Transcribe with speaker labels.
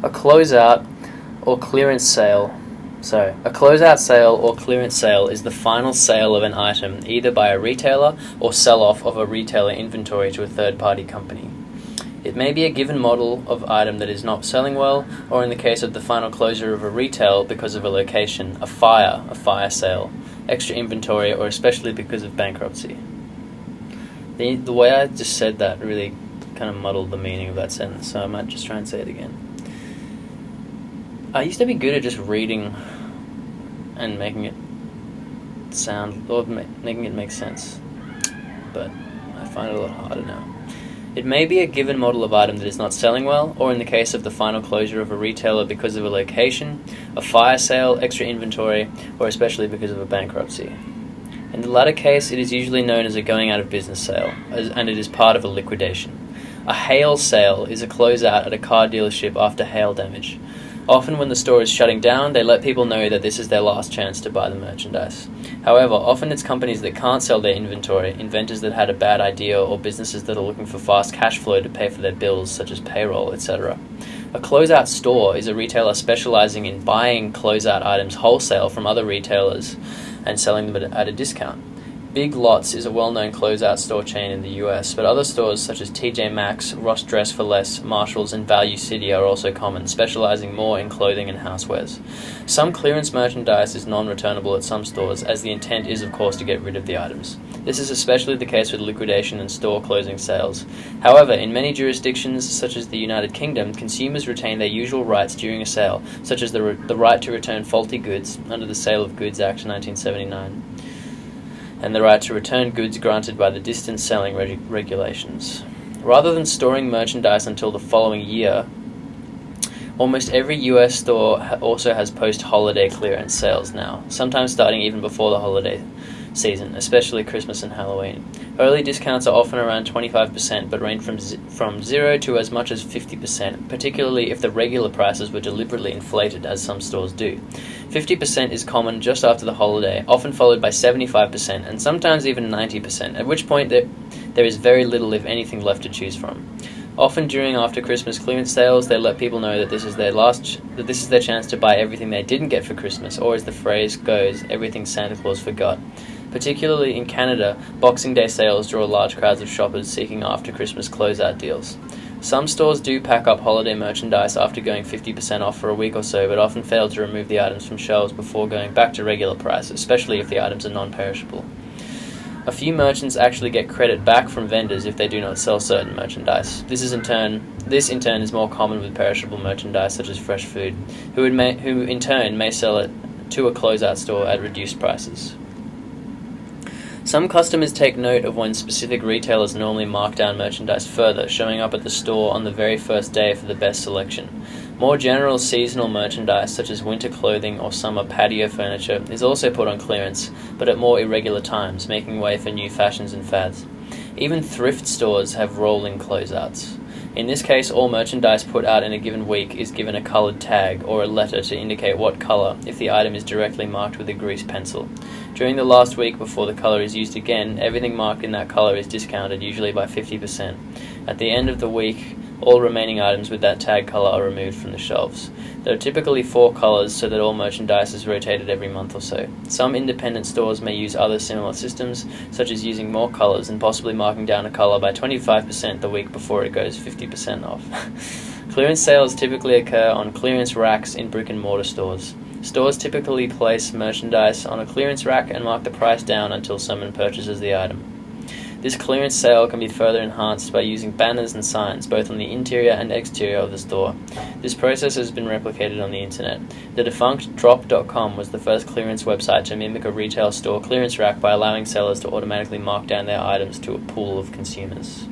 Speaker 1: A closeout or clearance sale. A closeout sale or clearance sale is the final sale of an item either by a retailer or sell-off of a retailer inventory to a third-party company. It may be a given model of item that is not selling well, or in the case of the final closure of a retail because of a location, a fire sale, extra inventory, or especially because of bankruptcy. The way I just said that really kind of muddled the meaning of that sentence, so I might just try and say it again. I used to be good at just reading and making it sound, or making it make sense, but I find it a lot harder now. It may be a given model of item that is not selling well, or in the case of the final closure of a retailer because of a location, a fire sale, extra inventory, or especially because of a bankruptcy. In the latter case, it is usually known as a going out of business sale, and it is part of a liquidation. A hail sale is a closeout at a car dealership after hail damage. Often when the store is shutting down, they let people know that this is their last chance to buy the merchandise. However, often it's companies that can't sell their inventory, inventors that had a bad idea, or businesses that are looking for fast cash flow to pay for their bills, such as payroll, etc. A closeout store is a retailer specializing in buying closeout items wholesale from other retailers and selling them at a discount. Big Lots is a well-known closeout store chain in the US, but other stores such as TJ Maxx, Ross Dress for Less, Marshalls, and Value City are also common, specializing more in clothing and housewares. Some clearance merchandise is non-returnable at some stores, as the intent is, of course, to get rid of the items. This is especially the case with liquidation and store closing sales. However, in many jurisdictions, such as the United Kingdom, consumers retain their usual rights during a sale, such as the right to return faulty goods under the Sale of Goods Act 1979. And the right to return goods granted by the distance selling regulations. Rather than storing merchandise until the following year, almost every US store also has post-holiday clearance sales now, sometimes starting even before the holiday season, especially Christmas and Halloween. Early discounts are often around 25%, but range from 0 to as much as 50%, particularly if the regular prices were deliberately inflated, as some stores do. 50% is common just after the holiday, often followed by 75% and sometimes even 90%, at which point there is very little, if anything, left to choose from. Often during after Christmas clearance sales, they let people know that this is their chance to buy everything they didn't get for Christmas, or as the phrase goes, everything Santa Claus forgot. Particularly in Canada, Boxing Day sales draw large crowds of shoppers seeking after Christmas closeout deals. Some stores do pack up holiday merchandise after going 50% off for a week or so, but often fail to remove the items from shelves before going back to regular price, especially if the items are non-perishable. A few merchants actually get credit back from vendors if they do not sell certain merchandise. This in turn is more common with perishable merchandise such as fresh food, who in turn may sell it to a closeout store at reduced prices. Some customers take note of when specific retailers normally mark down merchandise further, showing up at the store on the very first day for the best selection. More general seasonal merchandise, such as winter clothing or summer patio furniture, is also put on clearance, but at more irregular times, making way for new fashions and fads. Even thrift stores have rolling closeouts. In this case, all merchandise put out in a given week is given a colored tag or a letter to indicate what color if the item is directly marked with a grease pencil. During the last week before the color is used again, everything marked in that color is discounted, usually by 50%. At the end of the week, all remaining items with that tag color are removed from the shelves. There are typically 4 colors so that all merchandise is rotated every month or so. Some independent stores may use other similar systems, such as using more colors and possibly marking down a color by 25% the week before it goes 50% off. Clearance sales typically occur on clearance racks in brick-and-mortar stores. Stores typically place merchandise on a clearance rack and mark the price down until someone purchases the item. This clearance sale can be further enhanced by using banners and signs, both on the interior and exterior of the store. This process has been replicated on the internet. The defunct Drop.com was the first clearance website to mimic a retail store clearance rack by allowing sellers to automatically mark down their items to a pool of consumers.